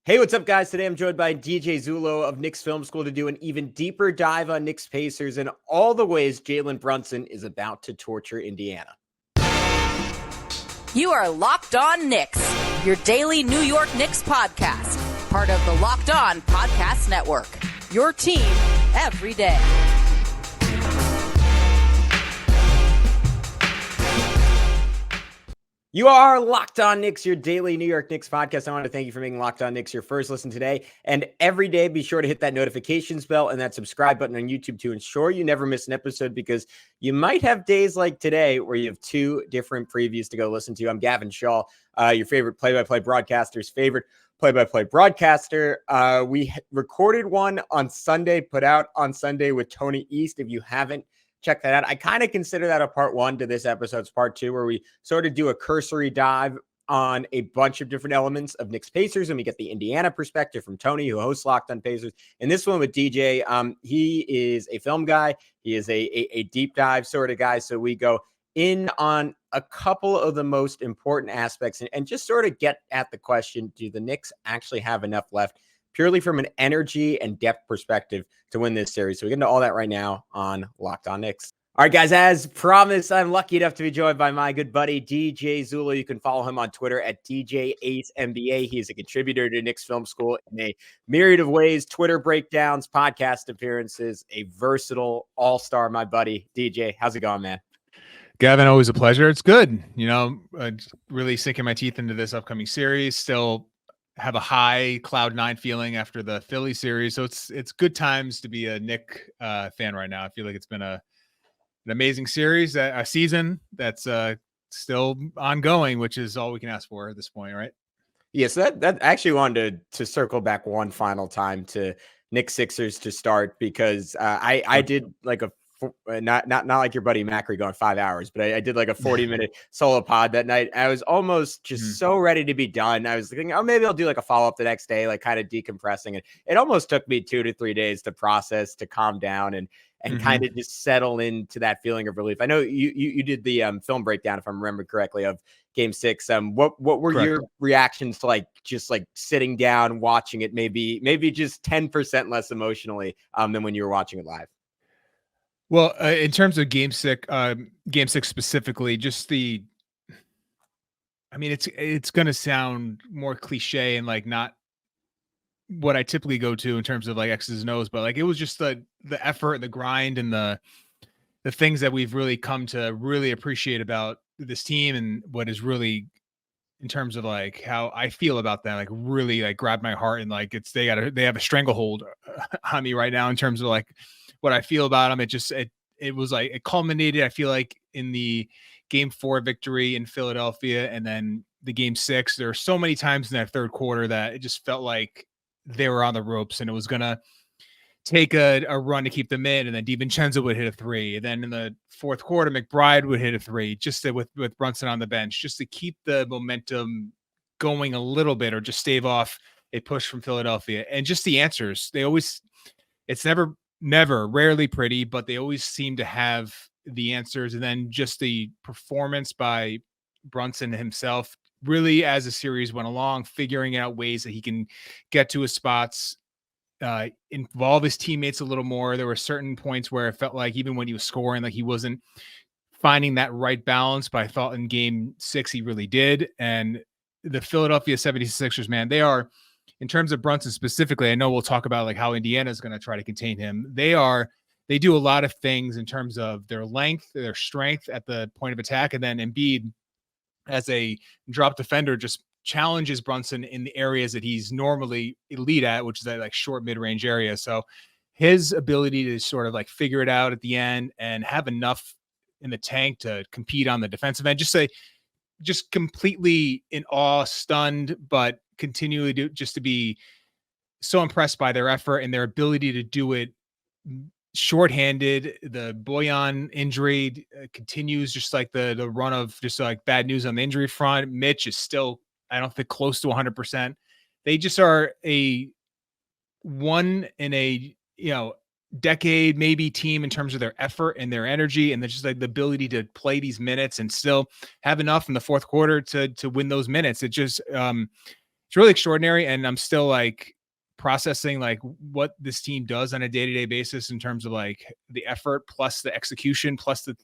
Hey, what's up, guys? Today I'm joined by DJ Zullo of Knicks Film School to do an even deeper dive on Knicks-Pacers and all the ways Jalen Brunson is about to torture Indiana. You are Locked On Knicks, your daily New York Knicks podcast, part of the Locked On Podcast Network, your team every day. You are Locked On Knicks, your daily New York Knicks podcast. I want to thank you for making Locked On Knicks your first listen today. And every day, be sure to hit that notifications bell and that subscribe button on YouTube to ensure you never miss an episode, because you might have days like today where you have two different previews to go listen to. I'm Gavin Shaw, your favorite play-by-play broadcaster's favorite play-by-play broadcaster. We recorded one on Sunday, put out on Sunday with Tony East. If you haven't, check that out. I kind of consider that a part one to this episode's part two, where we sort of do a cursory dive on a bunch of different elements of Knicks Pacers, and we get the Indiana perspective from Tony, who hosts Locked On Pacers. And this one with DJ, he is a film guy. He is a deep dive sort of guy. So we go in on a couple of the most important aspects and just sort of get at the question, do the Knicks actually have enough left, purely from an energy and depth perspective, to win this series? So we get into all that right now on Locked On Knicks. All right, guys, as promised, I'm lucky enough to be joined by my good buddy, DJ Zullo. You can follow him on Twitter at DJ8NBA. He is a contributor to Knicks Film School in a myriad of ways: Twitter breakdowns, podcast appearances, a versatile all-star, my buddy. DJ, how's it going, man? Gavin, always a pleasure. It's good. Really sinking my teeth into this upcoming series. Still have a high cloud nine feeling after the Philly series. So it's good times to be a Knick fan right now. I feel like it's been an amazing series, a season that's still ongoing, which is all we can ask for at this point, right? Yeah, so that actually wanted to circle back one final time to Knicks Sixers to start, because I did like a not like your buddy Macri going 5 hours, but I did like a 40-minute solo pod that night. I was almost just so ready to be done. I was thinking, oh, maybe I'll do like a follow-up the next day, like kind of decompressing. And it almost took me 2 to 3 days to process, to calm down and kind of just settle into that feeling of relief. I know you did the film breakdown, if I remember correctly, of Game 6. What were Correct. your reactions to just sitting down, watching it, maybe just 10% less emotionally than when you were watching it live? Well, in terms of Game 6 specifically, it's going to sound more cliche and like not what I typically go to in terms of like X's and O's, but like it was just the effort, the grind, and the things that we've really come to really appreciate about this team, and what is really, in terms of like how I feel about them, like really like grabbed my heart, and like they have a stranglehold on me right now in terms of like what I feel about them. It was like it culminated, I feel like, in the Game 4 victory in Philadelphia, and then the Game 6. There are so many times in that third quarter that it just felt like they were on the ropes, and it was gonna take a run to keep them in, and then DiVincenzo would hit a three, and then in the fourth quarter McBride would hit a three, just with Brunson on the bench, just to keep the momentum going a little bit, or just stave off a push from Philadelphia. And just the answers, it's rarely pretty, but they always seem to have the answers. And then just the performance by Brunson himself, really, as the series went along, figuring out ways that he can get to his spots, involve his teammates a little more. There were certain points where it felt like even when he was scoring, like he wasn't finding that right balance, but I thought in Game 6 he really did. And the Philadelphia 76ers, man, they are, in terms of Brunson specifically, I know we'll talk about like how Indiana is going to try to contain him. They do a lot of things in terms of their length, their strength at the point of attack. And then Embiid, as a drop defender, just challenges Brunson in the areas that he's normally elite at, which is that like short mid-range area. So his ability to sort of like figure it out at the end and have enough in the tank to compete on the defensive end, just completely in awe, stunned, but continually to be so impressed by their effort and their ability to do it shorthanded. The Bojan injury continues, just like the run of just like bad news on the injury front. Mitch is still, I don't think, close to 100%. They just are a one in a decade maybe team in terms of their effort and their energy, and just like the ability to play these minutes and still have enough in the fourth quarter to win those minutes. It just it's really extraordinary. And I'm still like processing like what this team does on a day-to-day basis in terms of like the effort plus the execution plus the,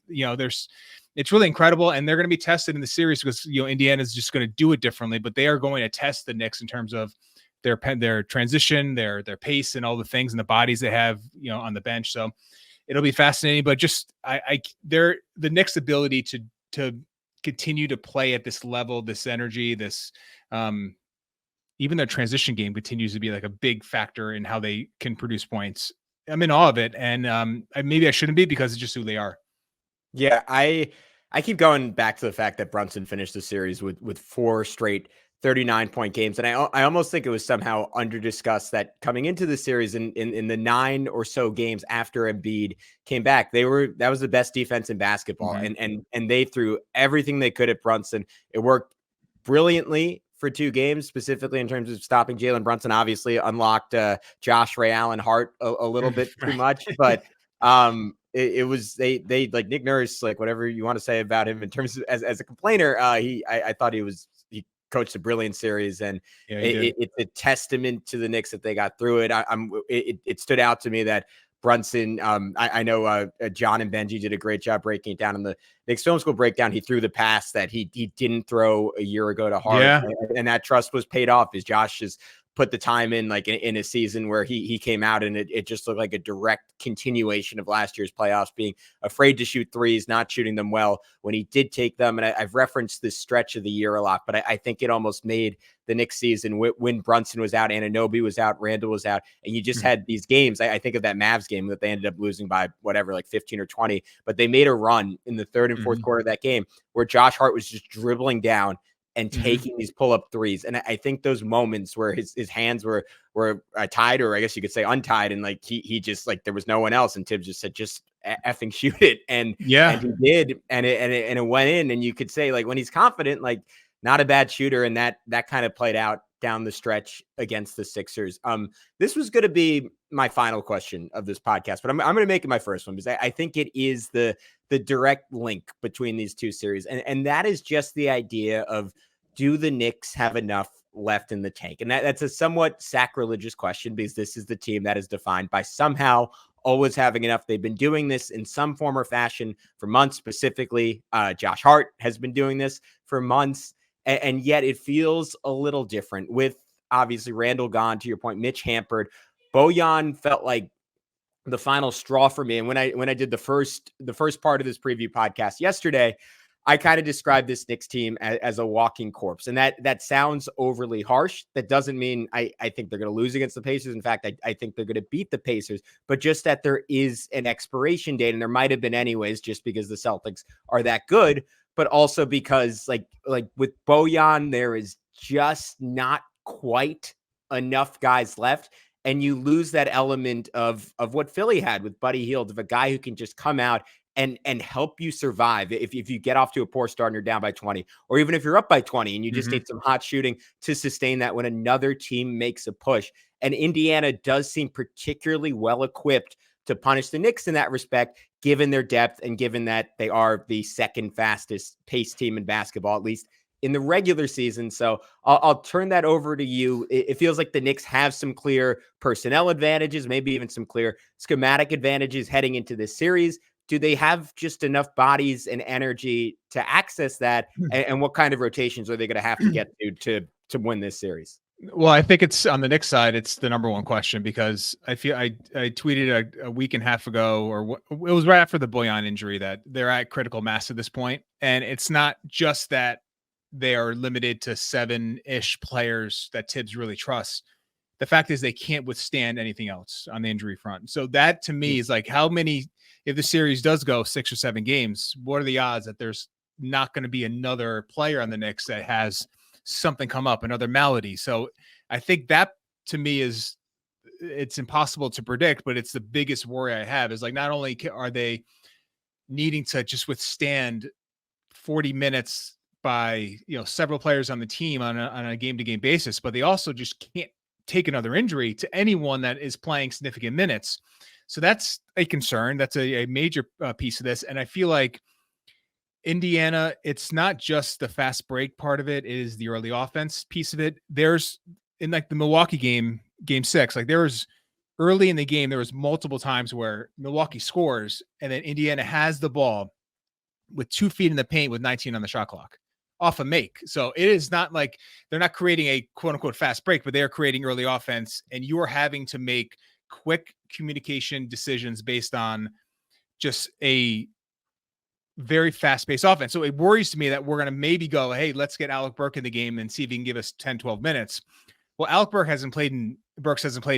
it's really incredible. And they're going to be tested in the series because, Indiana is just going to do it differently, but they are going to test the Knicks in terms of their transition, their pace and all the things and the bodies they have, on the bench. So it'll be fascinating, but just the Knicks' ability to continue to play at this level, this energy, this, even their transition game continues to be like a big factor in how they can produce points. I'm in awe of it. And maybe I shouldn't be because it's just who they are. Yeah, I keep going back to the fact that Brunson finished the series with 4 straight 39-point games. And I almost think it was somehow under-discussed that coming into the series in the 9 or so games after Embiid came back, that was the best defense in basketball. Mm-hmm. And they threw everything they could at Brunson. It worked brilliantly for 2 games, specifically in terms of stopping Jalen Brunson. Obviously unlocked Josh Ray Allen Hart a little bit too much, but it was they like Nick Nurse, like whatever you want to say about him in terms of as a complainer, I thought he coached a brilliant series, and it's a testament to the Knicks that they got through it. It stood out to me that Brunson, I know John and Benji did a great job breaking it down in the Knicks Film School breakdown. He threw the pass that he didn't throw a year ago to Hart, and that trust was paid off as Josh has put the time in, like in a season where he came out and it just looked like a direct continuation of last year's playoffs, being afraid to shoot threes, not shooting them well when he did take them. And I've referenced this stretch of the year a lot, but I think it almost made the Knicks season when Brunson was out, Anunoby was out, Randall was out, and you just had these games. I think of that Mavs game that they ended up losing by whatever, like 15 or 20, but they made a run in the third and fourth quarter of that game where Josh Hart was just dribbling down and taking these pull-up threes. And I think those moments where his hands were tied, or I guess you could say untied, and like he just, like, there was no one else, and Tibbs just said, just effing shoot it. And he did, and it went in. And you could say, like, when he's confident, like, not a bad shooter, and that kind of played out down the stretch against the Sixers. This was going to be my final question of this podcast, but I'm going to make it my first one because I think it is the direct link between these two series. And that is just the idea of, do the Knicks have enough left in the tank? And that's a somewhat sacrilegious question because this is the team that is defined by somehow always having enough. They've been doing this in some form or fashion for months. Specifically, Josh Hart has been doing this for months. And yet it feels a little different with obviously Randall gone, to your point, Mitch hampered. Bojan felt like the final straw for me. And when I did the first part of this preview podcast yesterday, I kind of described this Knicks team as a walking corpse. And that sounds overly harsh. That doesn't mean I think they're going to lose against the Pacers. In fact, I think they're going to beat the Pacers, but just that there is an expiration date, and there might have been anyways, just because the Celtics are that good, but also because like with Bojan, there is just not quite enough guys left. And you lose that element of what Philly had with Buddy Hield, of a guy who can just come out and help you survive if you get off to a poor start and you're down by 20, or even if you're up by 20 and you just need some hot shooting to sustain that when another team makes a push. And Indiana does seem particularly well equipped to punish the Knicks in that respect, given their depth and given that they are the second fastest paced team in basketball, at least in the regular season. So I'll turn that over to you. It feels like the Knicks have some clear personnel advantages, maybe even some clear schematic advantages heading into this series. Do they have just enough bodies and energy to access that? And what kind of rotations are they going to have to get to win this series? Well, I think it's on the Knicks side. It's the number one question because I feel I tweeted a week and a half ago, or it was right after the Bojan injury, that they're at critical mass at this point. And it's not just that they are limited to 7-ish players that Tibbs really trusts. The fact is they can't withstand anything else on the injury front. So that to me is like, how many, if the series does go 6 or 7 games, what are the odds that there's not going to be another player on the Knicks that has something come up, another malady? So I think that to me it's impossible to predict, but it's the biggest worry I have is like, not only are they needing to just withstand 40 minutes by, several players on the team on a game-to-game basis, but they also just can't take another injury to anyone that is playing significant minutes. So that's a concern. That's a major piece of this. And I feel like Indiana, it's not just the fast break part of it, it is the early offense piece of it. There's in like the Milwaukee game 6, like there was early in the game, there was multiple times where Milwaukee scores and then Indiana has the ball with 2 feet in the paint with 19 on the shot clock off a make. So it is not like they're not creating a quote unquote fast break, but they're creating early offense and you are having to make quick communication decisions based on just a very fast-paced offense. So it worries to me that we're going to maybe go, hey, let's get Alec Burke in the game and see if he can give us 10, 12 minutes. Well, Alec Burks hasn't played in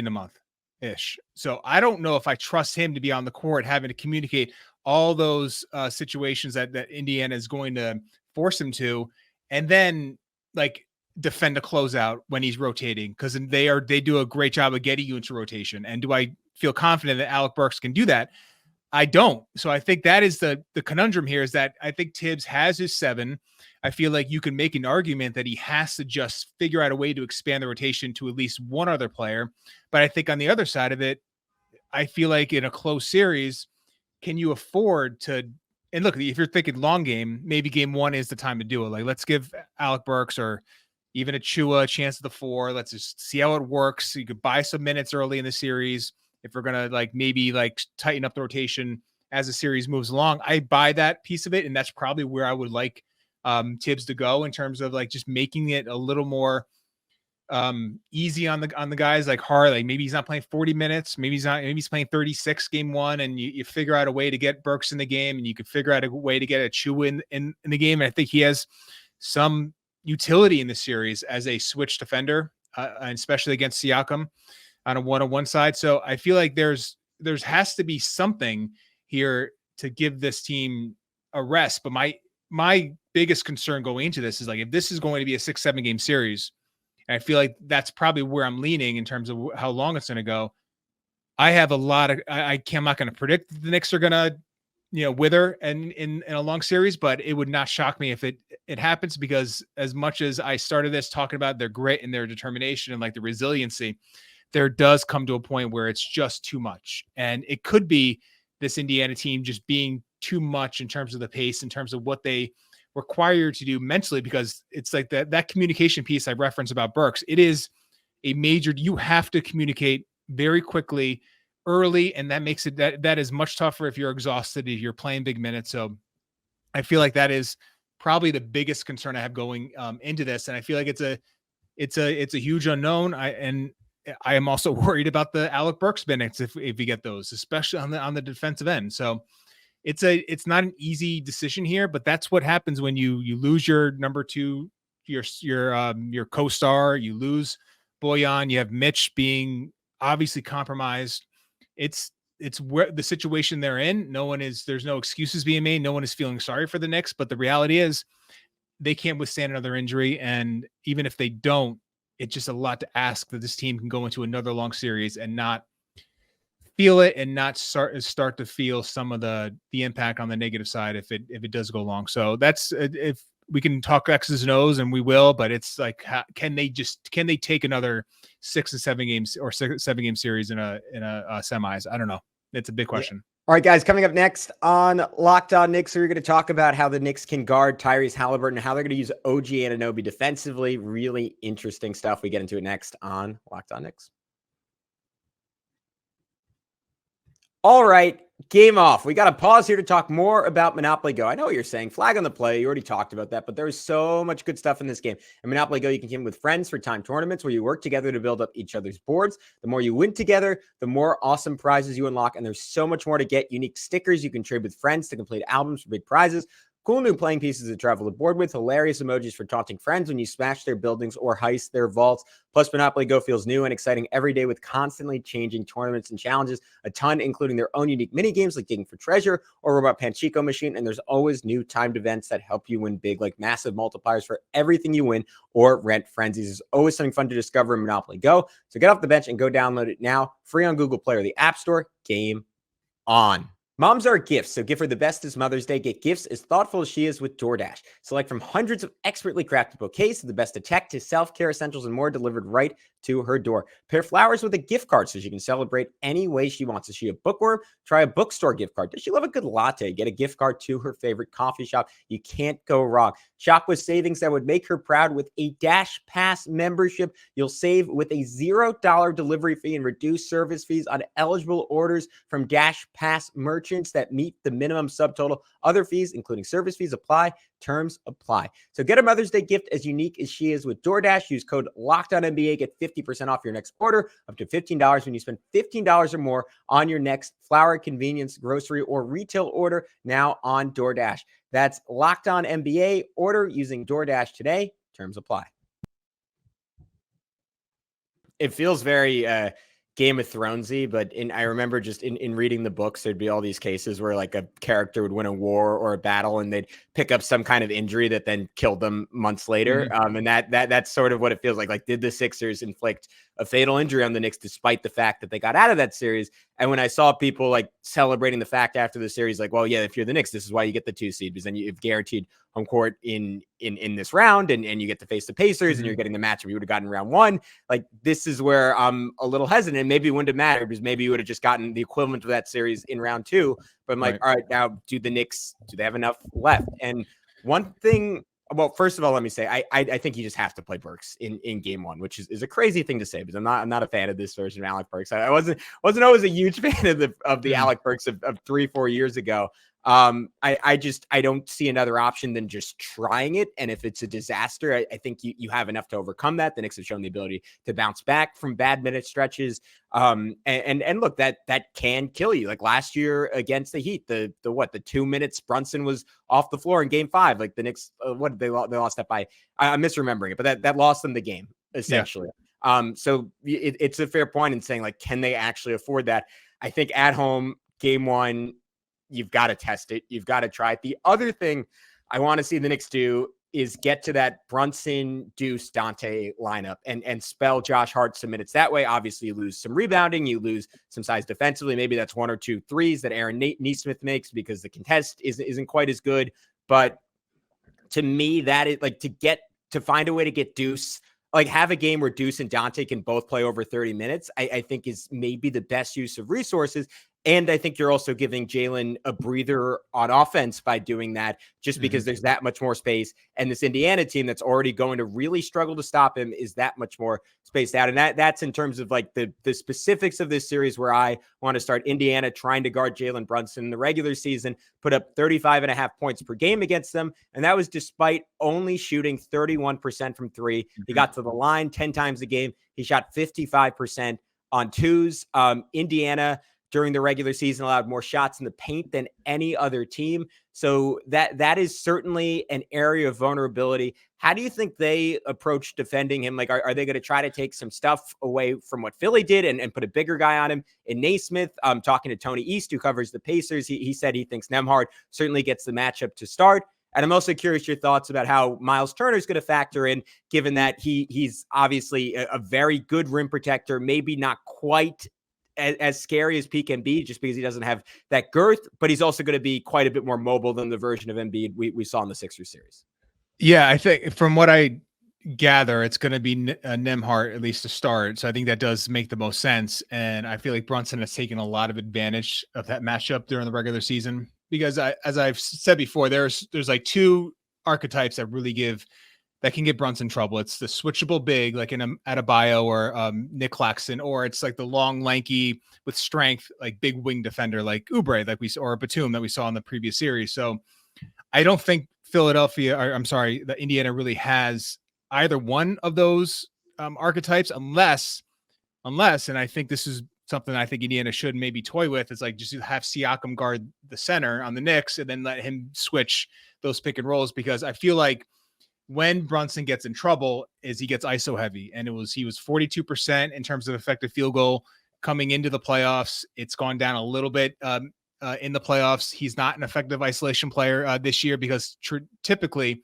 a month-ish. So I don't know if I trust him to be on the court having to communicate all those situations that Indiana is going to force him to, and then like defend a closeout when he's rotating, because they do a great job of getting you into rotation. And do I feel confident that Alec Burks can do that? I don't. So I think that is the conundrum here, is that I think Tibbs has his 7. I feel like you can make an argument that he has to just figure out a way to expand the rotation to at least one other player. But I think on the other side of it, I feel like in a close series, can you afford to, and look, if you're thinking long game, maybe game 1 is the time to do it. Like, let's give Alec Burks or even Achua a chance at the 4. Let's just see how it works. You could buy some minutes early in the series. If we're going to like maybe like tighten up the rotation as the series moves along, I buy that piece of it. And that's probably where I would like Tibbs to go in terms of like just making it a little more easy on the guys like Hart. Like maybe he's not playing 40 minutes. Maybe he's playing 36 game 1, and you figure out a way to get Burks in the game, and you could figure out a way to get Achua in the game. And I think he has some utility in the series as a switch defender, and especially against Siakam on a one-on-one side. So I feel like there's has to be something here to give this team a rest. But my biggest concern going into this is like, if this is going to be a 6-7 game series, and I feel like that's probably where I'm leaning in terms of how long it's going to go. I have a lot of, I'm not going to predict the Knicks are going to, wither in a long series, but it would not shock me if it happens, because as much as I started this talking about their grit and their determination and like the resiliency, there does come to a point where it's just too much. And it could be this Indiana team just being too much in terms of the pace, in terms of what they require to do mentally, because it's like that communication piece I referenced about Burks. It is a major, you have to communicate very quickly early. And that makes it that is much tougher if you're exhausted, if you're playing big minutes. So I feel like that is probably the biggest concern I have going into this. And I feel like it's a huge unknown. I am also worried about the Alec Burks minutes if we get those, especially on the defensive end. So it's not an easy decision here, but that's what happens when you lose your number 2, your co-star, you lose Bojan, you have Mitch being obviously compromised. It's where the situation they're in. There's no excuses being made. No one is feeling sorry for the Knicks, but the reality is they can't withstand another injury. And even if they don't, it's just a lot to ask that this team can go into another long series and not feel it, and not start to feel some of the impact on the negative side if it does go long. So that's, if we can talk X's and O's, and we will, but it's like, can they take another 6 and 7 games or 7 game series in a semis? I don't know. It's a big question. Yeah. All right, guys, coming up next on Locked On Knicks, we're going to talk about how the Knicks can guard Tyrese Haliburton and how they're going to use OG Anunoby defensively. Really interesting stuff. We get into it next on Locked On Knicks. All right, game off. We got to pause here to talk more about Monopoly Go. I know what you're saying. Flag on the play. You already talked about that, but there is so much good stuff in this game. In Monopoly Go, you can game with friends for time tournaments where you work together to build up each other's boards. The more you win together, the more awesome prizes you unlock, and there's so much more to get. Unique stickers you can trade with friends to complete albums for big prizes. Cool new playing pieces to travel the board with. Hilarious emojis for taunting friends when you smash their buildings or heist their vaults. Plus, Monopoly Go feels new and exciting every day with constantly changing tournaments and challenges. A ton, including their own unique mini games like Digging for Treasure or Robot Panchico Machine. And there's always new timed events that help you win big, like massive multipliers for everything you win or rent frenzies. There's always something fun to discover in Monopoly Go. So get off the bench and go download it now. Free on Google Play or the App Store. Game on. Moms are gifts, so give her the best this Mother's Day. Get gifts as thoughtful as she is with DoorDash. Select from hundreds of expertly crafted bouquets, the best of tech to self-care essentials and more, delivered right to her door. Pair flowers with a gift card so she can celebrate any way she wants. Is she a bookworm? Try a bookstore gift card. Does she love a good latte? Get a gift card to her favorite coffee shop. You can't go wrong. Shop with savings that would make her proud with a Dash Pass membership. You'll save with a $0 delivery fee and reduced service fees on eligible orders from Dash Pass merchants that meet the minimum subtotal. Other fees, including service fees, apply. Terms apply. So get a Mother's Day gift as unique as she is with DoorDash. Use code LOCKEDONNBA. Get 50% off your next order, up to $15 when you spend $15 or more on your next flower, convenience, grocery, or retail order now on DoorDash. That's Locked On NBA. Order using DoorDash today. Terms apply. It feels very Game of Thronesy, but I remember just in reading the books, there'd be all these cases where like a character would win a war or a battle and they'd pick up some kind of injury that then killed them months later. And that's sort of what it feels like. Like, did the Sixers inflict a fatal injury on the Knicks despite the fact that they got out of that series? And when I saw people like celebrating the fact after the series, like, well, yeah, if you're the Knicks, this is why you get the 2 seed, because then you've guaranteed home court in this round, and you get to face the Pacers, and you're getting the matchup you would have gotten in round 1. Like, this is where I'm a little hesitant. Maybe it wouldn't have mattered because maybe you would have just gotten the equivalent of that series in round 2. But I'm like, all right, now do the Knicks, do they have enough left? And one thing, well, first of all, let me say, I think you just have to play Burks in game 1, which is a crazy thing to say because I'm not a fan of this version of Alec Burks. I wasn't always a huge fan of the Alec Burks of 3-4 years ago. I don't see another option than just trying it. And if it's a disaster, I think you have enough to overcome that. The Knicks have shown the ability to bounce back from bad minute stretches. And look, that can kill you. Like last year against the Heat, the 2 minutes Brunson was off the floor in game 5, like the Knicks, they lost that by, I'm misremembering it, but that lost them the game essentially. Yeah. So it's a fair point in saying, like, can they actually afford that? I think at home, game 1, you've got to test it. You've got to try it. The other thing I want to see the Knicks do is get to that Brunson, Deuce, Dante lineup and spell Josh Hart some minutes. That way, obviously, you lose some rebounding. You lose some size defensively. Maybe that's 1 or 2 threes that Aaron Nesmith makes because the contest isn't quite as good. But to me, that is like to find a way to get Deuce, like have a game where Deuce and Dante can both play over 30 minutes, I think is maybe the best use of resources. And I think you're also giving Jalen a breather on offense by doing that, just because there's that much more space. And this Indiana team that's already going to really struggle to stop him is that much more spaced out. And that's in terms of like the specifics of this series, where I want to start Indiana trying to guard Jalen Brunson in the regular season, put up 35.5 points per game against them. And that was despite only shooting 31% from 3. He got to the line 10 times a game. He shot 55% on 2s. Indiana, during the regular season, allowed more shots in the paint than any other team. So that is certainly an area of vulnerability. How do you think they approach defending him? Like, are they going to try to take some stuff away from what Philly did and put a bigger guy on him in Naismith? Talking to Tony East, who covers the Pacers, he said he thinks Nembhard certainly gets the matchup to start. And I'm also curious your thoughts about how Miles Turner is going to factor in, given that he's obviously a very good rim protector, maybe not quite as scary as P can be, just because he doesn't have that girth, but he's also going to be quite a bit more mobile than the version of Embiid we saw in the Sixers series. Yeah, I think from what I gather, it's going to be Nembhard at least to start. So I think that does make the most sense. And I feel like Brunson has taken a lot of advantage of that matchup during the regular season, because as I've said before, there's like 2 archetypes that can get Brunson trouble. It's the switchable big, like in Adebayo or Nick Claxton, or it's like the long, lanky with strength, like big wing defender, like Oubre, like we saw, or Batum that we saw in the previous series. So I don't think the Indiana really has either one of those archetypes, unless, and I think this is something I think Indiana should maybe toy with, is like just have Siakam guard the center on the Knicks and then let him switch those pick and rolls, because I feel like when Brunson gets in trouble is he gets ISO heavy, and he was 42% in terms of effective field goal coming into the playoffs. It's gone down a little bit in the playoffs. He's not an effective isolation player this year, because typically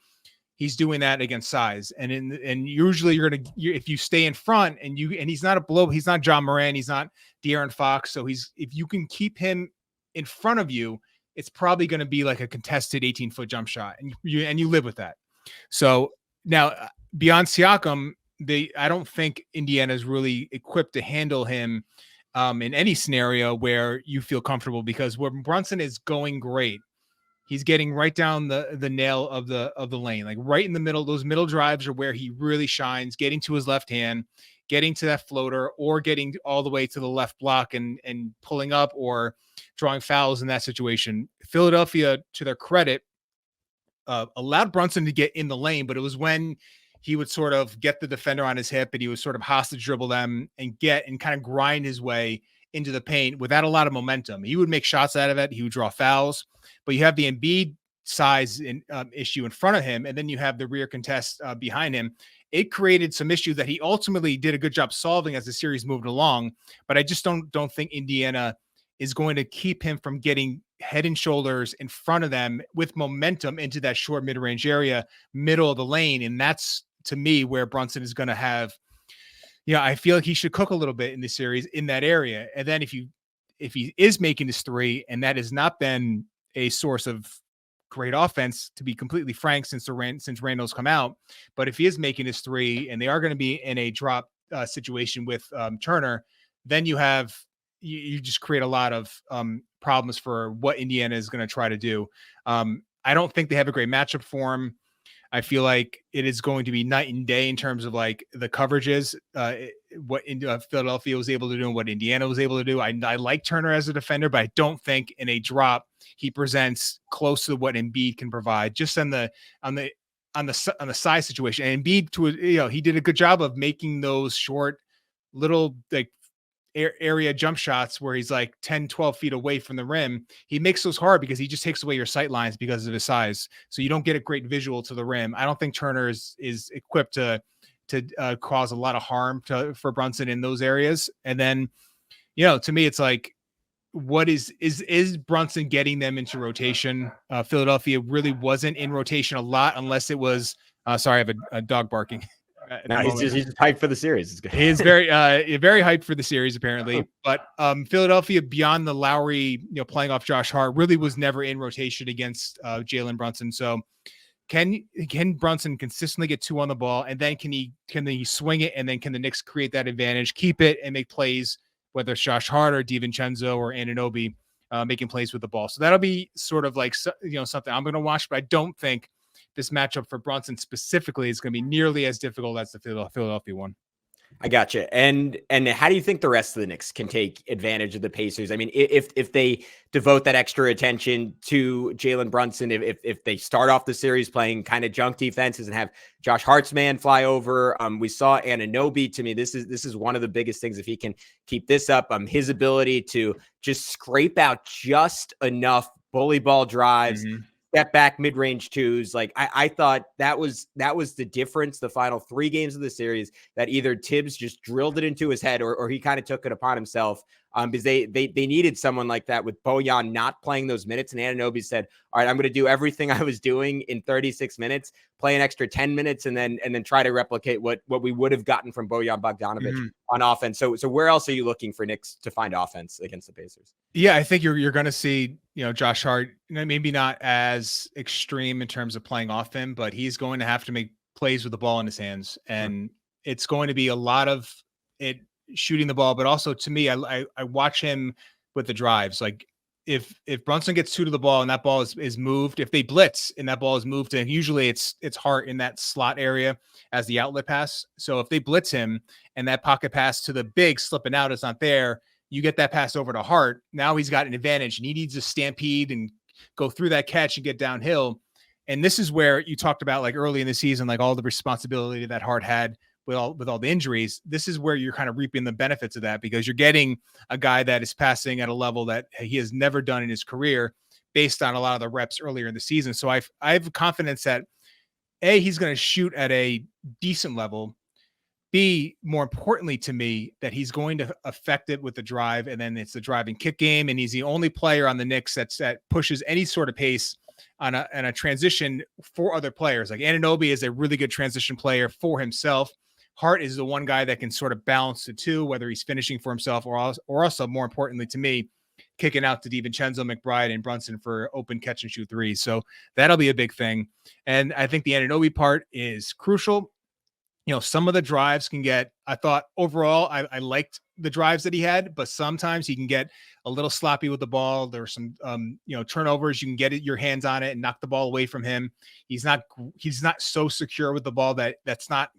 he's doing that against size. And usually if you stay in front and he's not he's not John Moran, he's not De'Aaron Fox. So if you can keep him in front of you, it's probably going to be like a contested 18-foot jump shot, and you live with that. So now beyond Siakam, I don't think Indiana is really equipped to handle him in any scenario where you feel comfortable, because when Brunson is going great, he's getting right down the nail of the lane, like right in the middle. Those middle drives are where he really shines, getting to his left hand, getting to that floater, or getting all the way to the left block and pulling up or drawing fouls in that situation. Philadelphia, to their credit, allowed Brunson to get in the lane, but it was when he would sort of get the defender on his hip and he would sort of hostage dribble them and kind of grind his way into the paint without a lot of momentum. He would make shots out of it. He would draw fouls, but you have the Embiid size issue in front of him, and then you have the rear contest behind him. It created some issues that he ultimately did a good job solving as the series moved along. But I just don't think Indiana is going to keep him from getting head and shoulders in front of them with momentum into that short mid-range area, middle of the lane. And that's, to me, where Brunson is going to have, I feel like he should cook a little bit in this series in that area. And then if he is making this three, and that has not been a source of great offense, to be completely frank, since Randall's come out, but if he is making his three and they are going to be in a drop situation with Turner, then you just create a lot of problems for what Indiana is going to try to do. I don't think they have a great matchup for him. I feel like it is going to be night and day in terms of like the coverages, what Philadelphia was able to do and what Indiana was able to do. I like Turner as a defender, but I don't think in a drop he presents close to what Embiid can provide, just on the size situation. And Embiid, he did a good job of making those short little like area jump shots where he's like 10, 12 feet away from the rim. He makes those hard because he just takes away your sight lines because of his size. So you don't get a great visual to the rim. I don't think Turner is equipped to cause a lot of harm for Brunson in those areas. And then, to me, it's like, what is Brunson getting them into rotation? Philadelphia really wasn't in rotation a lot, unless it was, sorry, I have a dog barking. No, he's just hyped for the series. It's good. He's very hyped for the series, apparently. But Philadelphia, beyond the Lowry, playing off Josh Hart, really was never in rotation against Jalen Brunson. So can Brunson consistently get two on the ball, and then can he swing it, and then can the Knicks create that advantage, keep it, and make plays, whether it's Josh Hart or DiVincenzo or Anunoby making plays with the ball. So that'll be sort of like something I'm going to watch, but I don't think this matchup for Brunson specifically is going to be nearly as difficult as the Philadelphia one. I gotcha. And how do you think the rest of the Knicks can take advantage of the Pacers? I mean, if they devote that extra attention to Jalen Brunson, if they start off the series playing kind of junk defenses and have Josh Hart's man fly over, we saw Anunoby. To me, this is one of the biggest things. If he can keep this up, his ability to just scrape out just enough bully ball drives, step back mid-range twos. Like I thought that was the difference the final 3 games of the series, that either Tibbs just drilled it into his head or he kind of took it upon himself, because they needed someone like that, with Bojan not playing those minutes. And Anunoby said, all right, I'm going to do everything I was doing in 36 minutes, play an extra 10 minutes, and then try to replicate what we would have gotten from Bojan Bogdanovic on offense. So where else are you looking for Knicks to find offense against the Pacers? Yeah, I think you're going to see, Josh Hart, maybe not as extreme in terms of playing off him, but he's going to have to make plays with the ball in his hands. And it's going to be a lot of it shooting the ball, but also, to me, I watch him with the drives. Like if Brunson gets 2 to the ball and that ball is moved, if they blitz and that ball is moved, and usually it's Hart in that slot area as the outlet pass. So if they blitz him and that pocket pass to the big slipping out is not there, you get that pass over to Hart. Now he's got an advantage, and he needs to stampede and go through that catch and get downhill. And this is where you talked about, like, early in the season, like all the responsibility that Hart had with all the injuries. This is where you're kind of reaping the benefits of that, because you're getting a guy that is passing at a level that he has never done in his career, based on a lot of the reps earlier in the season. So I have confidence that A, he's going to shoot at a decent level. B, more importantly to me, that he's going to affect it with the drive, and then it's the drive and kick game. And he's the only player on the Knicks that pushes any sort of pace on a transition for other players. Like Anunoby is a really good transition player for himself. Hart is the one guy that can sort of balance the two, whether he's finishing for himself or also, more importantly to me, kicking out to DiVincenzo, McBride, and Brunson for open catch and shoot threes. So that'll be a big thing. And I think the Anunoby part is crucial. some of the drives can get, I thought overall, I liked the drives that he had, but sometimes he can get a little sloppy with the ball. There's some, turnovers. You can get your hands on it and knock the ball away from him. He's not so secure with the ball that's not,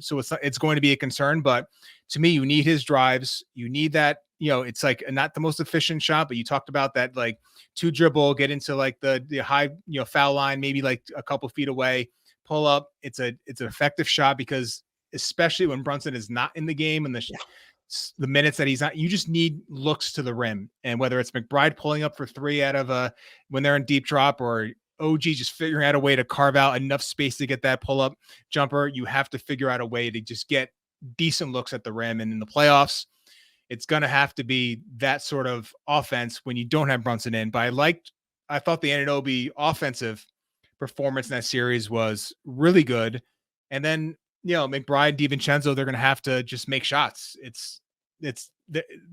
so it's going to be a concern, but to me, you need his drives. You need that, it's like not the most efficient shot, but you talked about that, like 2 dribble, get into like the high, foul line, maybe like a couple feet away, pull up. It's an effective shot because especially when Brunson is not in the game and the minutes that he's not, you just need looks to the rim. And whether it's McBride pulling up for 3 out of when they're in deep drop, or OG just figuring out a way to carve out enough space to get that pull up jumper, you have to figure out a way to just get decent looks at the rim. And in the playoffs, it's going to have to be that sort of offense when you don't have Brunson in. But I thought the Anunoby offensive performance in that series was really good. And then, McBride, DiVincenzo, they're going to have to just make shots.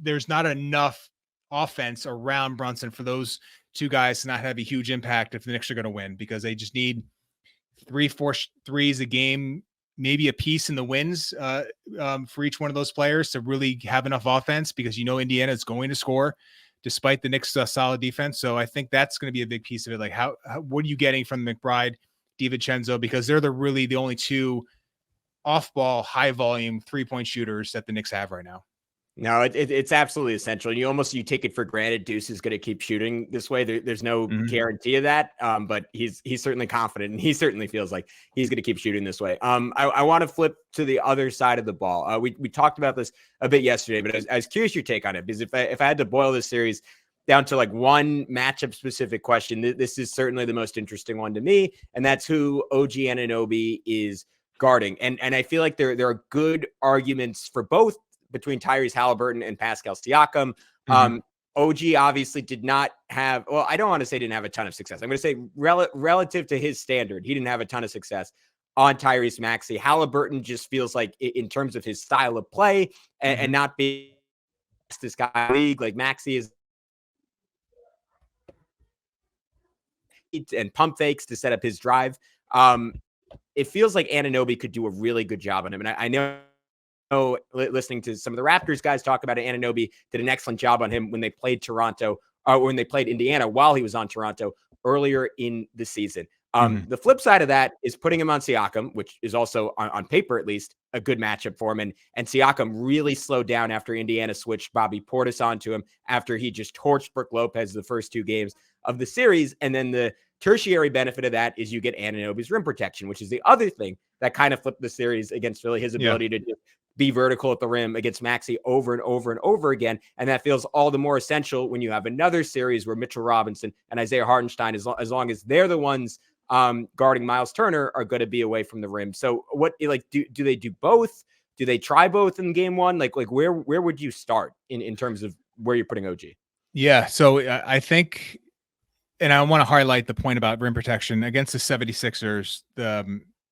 There's not enough offense around Brunson for those 2 guys to not have a huge impact if the Knicks are going to win, because they just need 3-4 threes a game, maybe a piece in the wins for each one of those players to really have enough offense, because Indiana is going to score despite the Knicks' solid defense. So I think that's going to be a big piece of it. Like what are you getting from McBride, DiVincenzo, because they're really the only 2 off-ball, high-volume 3-point shooters that the Knicks have right now. No, it's absolutely essential. You take it for granted Deuce is going to keep shooting this way. There's no guarantee of that, but he's certainly confident, and he certainly feels like he's going to keep shooting this way. I want to flip to the other side of the ball. We talked about this a bit yesterday, but I was curious your take on it, because if I had to boil this series down to like one matchup specific question, this is certainly the most interesting one to me, and that's who OG Anunoby is guarding. And I feel like there are good arguments for both between Tyrese Haliburton and Pascal Siakam. OG obviously did not have, well, I don't want to say didn't have a ton of success. I'm going to say relative to his standard, he didn't have a ton of success on Tyrese Maxey. Haliburton just feels like in terms of his style of play and not being this guy in the league, like Maxey is, and pump fakes to set up his drive. It feels like Anunoby could do a really good job on him. And I know, listening to some of the Raptors guys talk about it, Anunoby did an excellent job on him when they played Toronto, or when they played Indiana while he was on Toronto earlier in the season. The flip side of that is putting him on Siakam, which is also on paper, at least, a good matchup for him. And Siakam really slowed down after Indiana switched Bobby Portis onto him after he just torched Brook Lopez the first 2 games of the series. And then the tertiary benefit of that is you get Anunoby's rim protection, which is the other thing that kind of flipped the series against Philly, his ability to just be vertical at the rim against Maxey over and over and over again. And that feels all the more essential when you have another series where Mitchell Robinson and Isaiah Hartenstein, as long as they're the ones guarding Miles Turner, are going to be away from the rim. So what, like, do they do both? Do they try both in game one? Like where would you start in terms of where you're putting OG? Yeah. So I think, and I want to highlight the point about rim protection against the 76ers.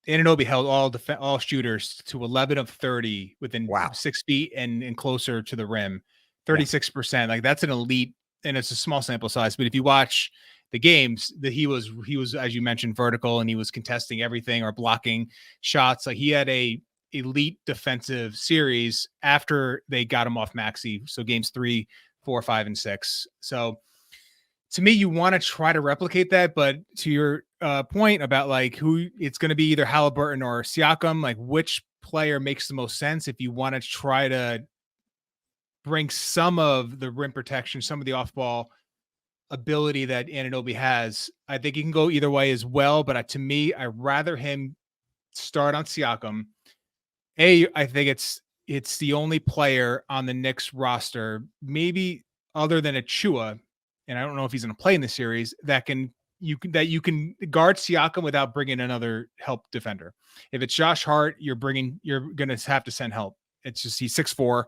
Anunoby held all shooters to 11 of 30 within 6 feet and closer to the rim, 36%. Like that's an elite, and it's a small sample size. But if you watch the games, that he was, as you mentioned, vertical, and he was contesting everything or blocking shots. Like he had a elite defensive series after they got him off Maxey. So games 3, 4, 5, and 6. So to me, you want to try to replicate that, but to your point about like who it's going to be, either Haliburton or Siakam, like which player makes the most sense if you want to try to bring some of the rim protection, some of the off-ball ability that Anunoby has. I think you can go either way as well, but to me, I'd rather him start on Siakam. I think it's the only player on the Knicks roster, maybe other than Achua, and I don't know if he's going to play in the series, that you can guard Siakam without bringing another help defender. If it's Josh Hart, you're going to have to send help. It's just, he's 6'4".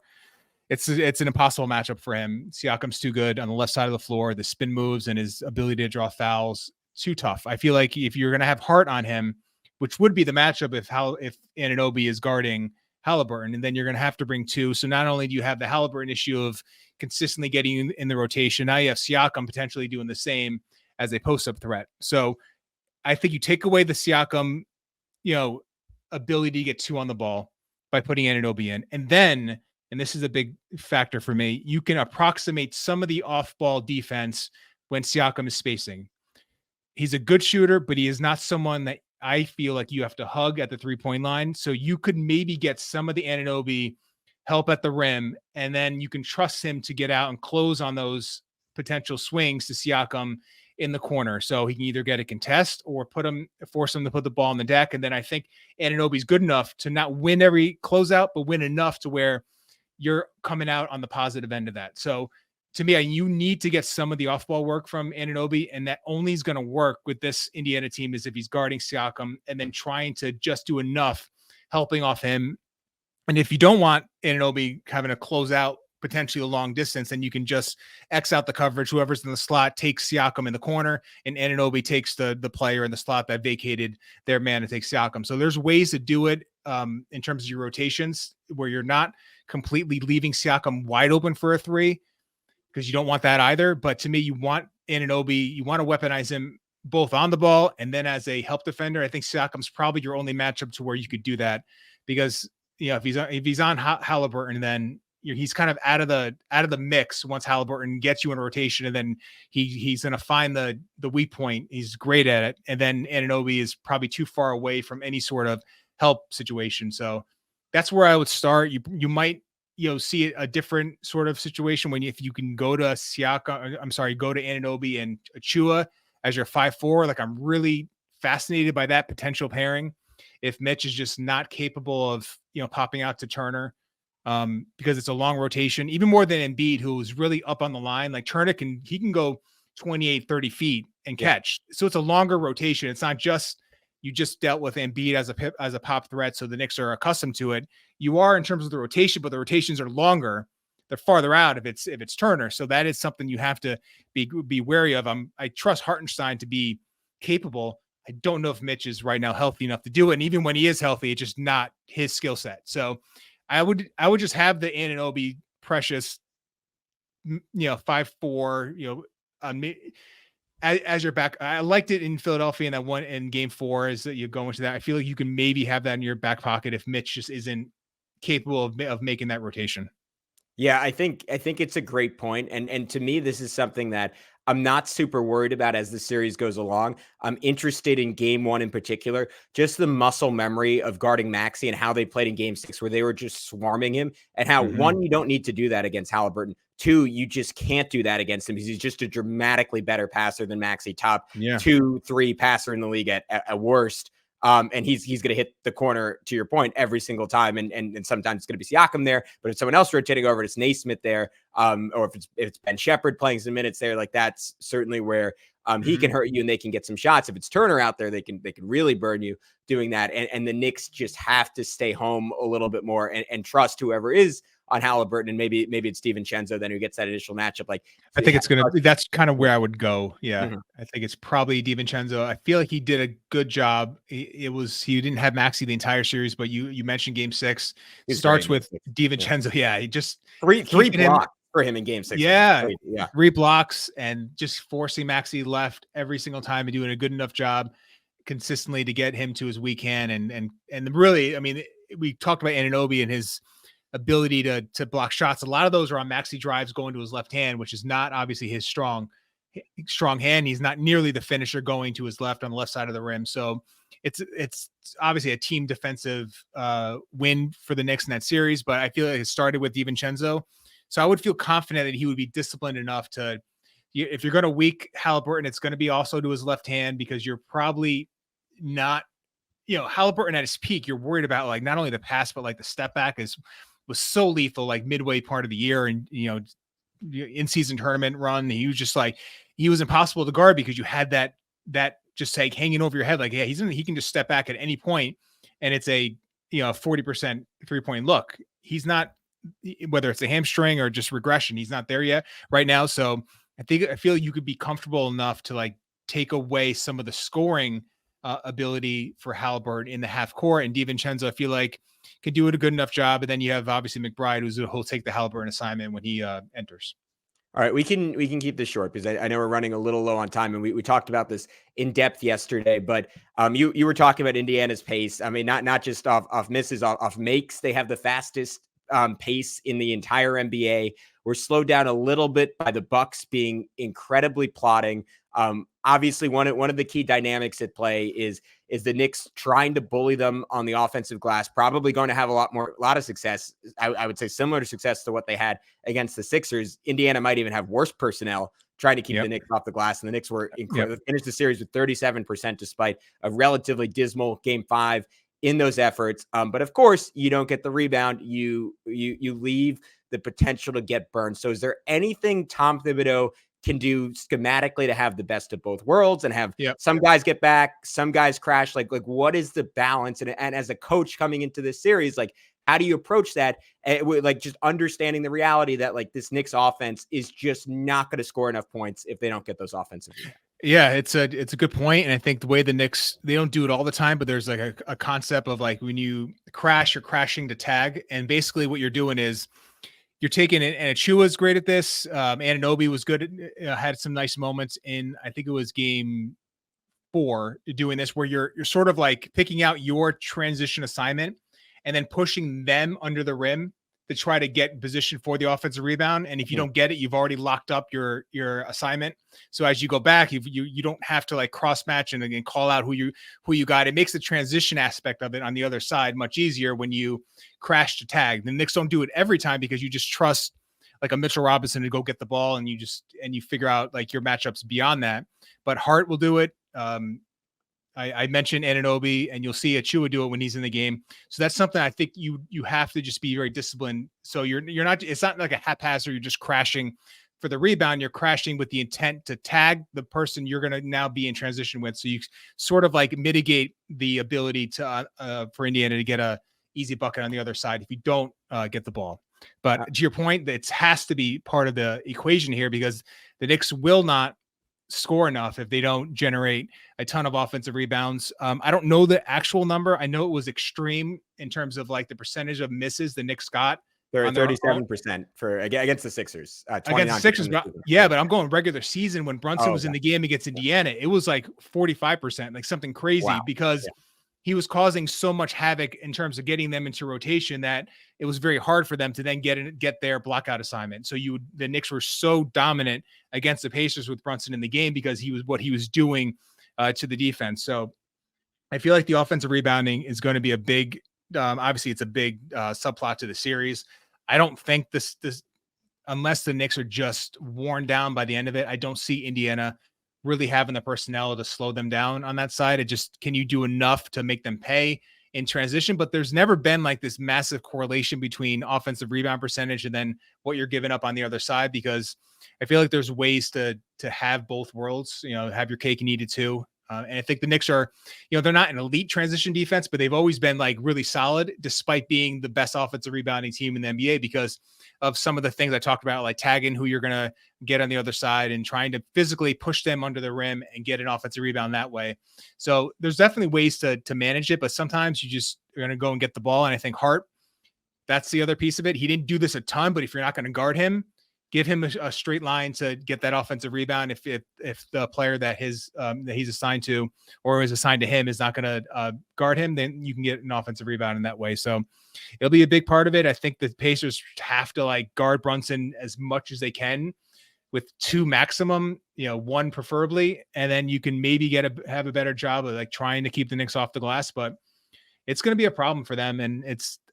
It's an impossible matchup for him. Siakam's too good on the left side of the floor. The spin moves and his ability to draw fouls, too tough. I feel like if you're going to have Hart on him, which would be the matchup if Anunoby is guarding Haliburton, and then you're going to have to bring 2. So not only do you have the Haliburton issue of consistently getting in the rotation, now you have Siakam potentially doing the same as a post-up threat. So I think you take away the Siakam, ability to get 2 on the ball by putting Anunoby in. And then, and this is a big factor for me, you can approximate some of the off-ball defense when Siakam is spacing. He's a good shooter, but he is not someone that I feel like you have to hug at the 3-point line. So you could maybe get some of the Anunoby help at the rim, and then you can trust him to get out and close on those potential swings to Siakam in the corner. So he can either get a contest or force him to put the ball on the deck. And then I think Anunoby's good enough to not win every closeout, but win enough to where you're coming out on the positive end of that. So to me, you need to get some of the off-ball work from Anunoby, and that only is going to work with this Indiana team is if he's guarding Siakam and then trying to just do enough helping off him. And if you don't want Anunoby having to close out potentially a long distance, then you can just X out the coverage. Whoever's in the slot takes Siakam in the corner, and Anunoby takes the player in the slot that vacated their man and takes Siakam. So there's ways to do it in terms of your rotations where you're not completely leaving Siakam wide open for a 3, because you don't want that either. But to me, you want Anunoby, you want to weaponize him both on the ball and then as a help defender. I think Siakam's probably your only matchup to where you could do that, because if he's on Haliburton, then he's kind of out of the mix once Haliburton gets you in a rotation, and then he's going to find the weak point. He's great at it, and then Anunoby is probably too far away from any sort of help situation. So that's where I would start. You might see a different sort of situation if you can go to go to Anunoby and Achua as your 5-4. Like, I'm really fascinated by that potential pairing if Mitch is just not capable of popping out to Turner, because it's a long rotation, even more than Embiid, who is really up on the line. Like, Turner can go 28, 30 feet and catch. So it's a longer rotation. It's not just you just dealt with Embiid as a pop threat, so the Knicks are accustomed to it. You are in terms of the rotation, but the rotations are longer. They're farther out if it's Turner. So that is something you have to be wary of. I trust Hartenstein to be capable. I don't know if Mitch is right now healthy enough to do it. And even when he is healthy, it's just not his skill set. So I would just have the Anunoby Precious, 5-4, as your back. I liked it in Philadelphia in that one in game 4 is that you go into that. I feel like you can maybe have that in your back pocket if Mitch just isn't capable of making that rotation. Yeah, I think it's a great point. And to me, this is something that I'm not super worried about as the series goes along. I'm interested in game 1 in particular, just the muscle memory of guarding Maxey and how they played in game 6, where they were just swarming him, and how 1, you don't need to do that against Haliburton. 2, you just can't do that against him because he's just a dramatically better passer than Maxey, top 2-3 passer in the league at worst. And he's going to hit the corner, to your point, every single time. And sometimes it's going to be Siakam there, but if someone else rotating over, it's Naismith there. Or if it's Ben Shepherd playing some minutes there, like, that's certainly where he can hurt you and they can get some shots. If it's Turner out there, they can really burn you doing that. And the Knicks just have to stay home a little bit more and trust whoever is on Haliburton, and maybe it's DiVincenzo then who gets that initial matchup. Like, I think that's kind of where I would go. Yeah. I think it's probably DiVincenzo. I feel like he did a good job. He didn't have Maxey the entire series, but you mentioned game 6 starts with DiVincenzo. Yeah. He just three blocks for him in game 6. Yeah. 3 blocks and just forcing Maxey left every single time and doing a good enough job consistently to get him to his weak hand. And really, I mean, we talked about Anunoby and his ability to block shots. A lot of those are on Maxey drives going to his left hand, which is not obviously his strong hand. He's not nearly the finisher going to his left on the left side of the rim. So it's obviously a team defensive win for the Knicks in that series, but I feel like it started with DiVincenzo. So I would feel confident that he would be disciplined enough to, if you're going to weak Haliburton, it's going to be also to his left hand, because you're probably not, Haliburton at his peak, you're worried about like not only the pass, but like the step back was so lethal, like midway part of the year. And, in season tournament run, he was impossible to guard because you had that just like hanging over your head. Like, yeah, he can just step back at any point and it's a, 40% 3-point look. He's not, whether it's a hamstring or just regression, he's not there yet right now. So I feel you could be comfortable enough to like take away some of the scoring ability for Haliburton in the half court, and DiVincenzo, I feel like, could do it a good enough job. And then you have obviously McBride, who'll take the Haliburton assignment when he enters. All right, we can keep this short because I know we're running a little low on time, and we talked about this in depth yesterday. But you were talking about Indiana's pace. I mean, not just off misses, off makes. They have the fastest pace in the entire NBA. We're slowed down a little bit by the Bucks being incredibly plotting. Obviously, one of the key dynamics at play is the Knicks trying to bully them on the offensive glass. Probably going to have a lot of success. I would say similar to success to what they had against the Sixers. Indiana might even have worse personnel trying to keep the Knicks off the glass, and the Knicks were incredible. Finished the series with 37% despite a relatively dismal Game 5 in those efforts. But of course, you don't get the rebound. You leave the potential to get burned. So is there anything Tom Thibodeau can do schematically to have the best of both worlds and have some guys get back, some guys crash? Like what is the balance? And as a coach coming into this series, like, how do you approach that? Like just understanding the reality that like this Knicks offense is just not going to score enough points if they don't get those offensive rebounds. Yeah, it's a good point. And I think the way the Knicks, they don't do it all the time, but there's like a concept of like when you crash, you're crashing to tag. And basically what you're doing is you're taking it, and Achiuwa's great at this. Anunoby was good, had some nice moments in, I think it was Game 4, doing this, where you're sort of like picking out your transition assignment and then pushing them under the rim to try to get in position for the offensive rebound. And if you don't get it, you've already locked up your assignment. So as you go back, you don't have to like cross match and again call out who you got. It makes the transition aspect of it on the other side much easier when you crash to tag. The Knicks don't do it every time because you just trust like a Mitchell Robinson to go get the ball, and you figure out like your matchups beyond that. But Hart will do it. I mentioned Anunoby, and you'll see Achiuwa do it when he's in the game. So that's something I think you have to just be very disciplined. So you're not, it's not like a haphazard, you're just crashing for the rebound. You're crashing with the intent to tag the person you're going to now be in transition with. So you sort of like mitigate the ability to for Indiana to get a easy bucket on the other side if you don't get the ball. But to your point, it has to be part of the equation here, because the Knicks will not score enough if they don't generate a ton of offensive rebounds. I don't know the actual number. I know it was extreme in terms of like the percentage of misses the Knicks got. They're at 37% for against the Sixers. Against the Sixers, but I'm going regular season when Brunson was in the game against Indiana. It was like 45%, like something crazy, because he was causing so much havoc in terms of getting them into rotation that it was very hard for them to then get their blockout assignment. So the Knicks were so dominant against the Pacers with Brunson in the game because he was doing to the defense. So I feel like the offensive rebounding is going to be a big, obviously it's a big subplot to the series. I don't think this unless the Knicks are just worn down by the end of it, I don't see Indiana really having the personnel to slow them down on that side. It just, can you do enough to make them pay in transition? But there's never been like this massive correlation between offensive rebound percentage and then what you're giving up on the other side, because I feel like there's ways to have both worlds, have your cake and eat it too. And I think the Knicks are, they're not an elite transition defense, but they've always been like really solid despite being the best offensive rebounding team in the NBA because of some of the things I talked about, like tagging who you're going to get on the other side and trying to physically push them under the rim and get an offensive rebound that way. So there's definitely ways to manage it, but sometimes you just are going to go and get the ball. And I think Hart, that's the other piece of it. He didn't do this a ton, but if you're not going to guard him, give him a straight line to get that offensive rebound. If the player that he's assigned to or is assigned to him is not going to guard him, then you can get an offensive rebound in that way. So it'll be a big part of it. I think the Pacers have to like guard Brunson as much as they can with 2 maximum, one preferably, and then you can maybe have a better job of like trying to keep the Knicks off the glass. But it's going to be a problem for them, and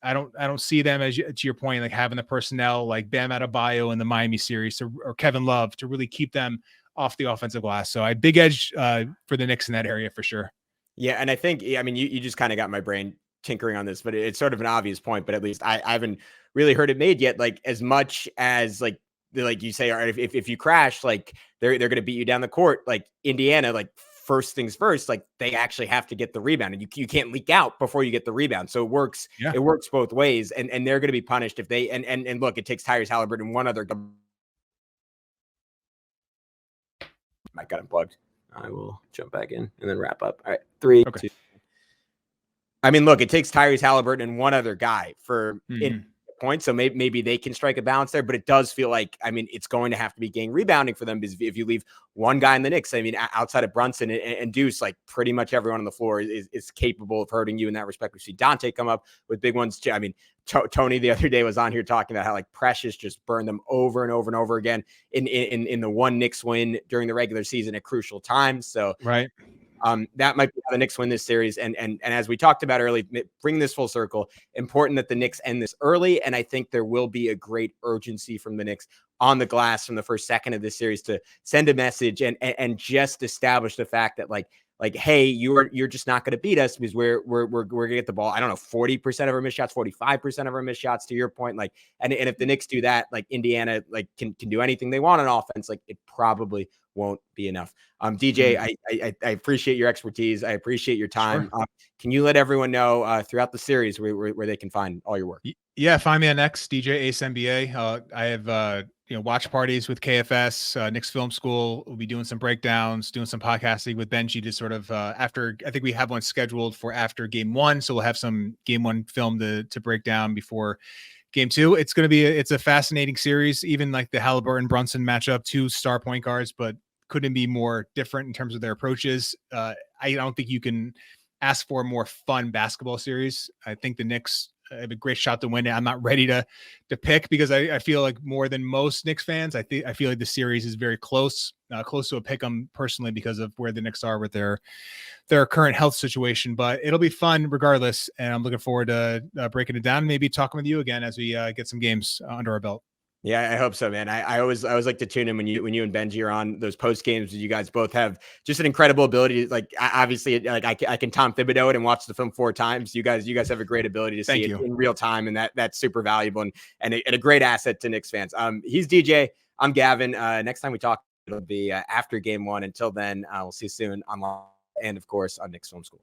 I don't see them, as to your point, like having the personnel like Bam Adebayo in the Miami series or Kevin Love to really keep them off the offensive glass. So I big edge for the Knicks in that area for sure. Yeah, and I think you just kind of got my brain tinkering on this, but it's sort of an obvious point. But at least I haven't really heard it made yet. Like as much as like you say, all right, if you crash, like they're going to beat you down the court. Like Indiana, like first things first, like they actually have to get the rebound, and you can't leak out before you get the rebound. So it works. Yeah. It works both ways, and they're going to be punished if they and look, it takes Tyrese Haliburton one other. Mic got unplugged. I will jump back in and then wrap up. All right, 3, 2. I mean, look, it takes Tyrese Haliburton and one other guy for points. So maybe they can strike a balance there, but it does feel like, I mean, it's going to have to be gang rebounding for them, because if you leave one guy in the Knicks, I mean, outside of Brunson and Deuce, like pretty much everyone on the floor is capable of hurting you in that respect. We see Dante come up with big ones. I mean, Tony the other day was on here talking about how like Precious just burned them over and over and over again in the one Knicks win during the regular season at crucial times. So right. That might be how the Knicks win this series. And as we talked about early, bring this full circle, important that the Knicks end this early. And I think there will be a great urgency from the Knicks on the glass from the first second of this series to send a message and just establish the fact that like, hey, you're just not going to beat us, because we're going to get the ball. I don't know, 40% of our missed shots, 45% of our missed shots, to your point. Like, and if the Knicks do that, like Indiana, like can do anything they want on offense, like it probably won't be enough. DJ, I appreciate your expertise. I appreciate your time. Sure. Can you let everyone know throughout the series where they can find all your work? Yeah, find me on X, DJ Ace NBA. I have watch parties with KFS, Knicks Film School. We'll be doing some breakdowns, doing some podcasting with Benji to sort of after. I think we have one scheduled for after Game 1, so we'll have some Game 1 film to break down before Game 2. It's going to be it's a fascinating series. Even like the Haliburton Brunson matchup, 2 star point guards, but couldn't be more different in terms of their approaches. I don't think you can ask for a more fun basketball series. I think the Knicks have a great shot to win it. I'm not ready to pick, because I feel like more than most Knicks fans, I feel like the series is very close to a pick 'em personally, because of where the Knicks are with their current health situation. But it'll be fun regardless, and I'm looking forward to breaking it down and maybe talking with you again as we get some games under our belt. Yeah, I hope so, man. I always like to tune in when you and Benji are on those post games. You guys both have just an incredible ability. Like, obviously, like I can Tom Thibodeau it and watch the film 4 times. You guys have a great ability to see it in real time, and that's super valuable and a great asset to Knicks fans. He's DJ. I'm Gavin. Next time we talk, it'll be after Game 1. Until then, we'll see you soon online and of course on Knicks Film School.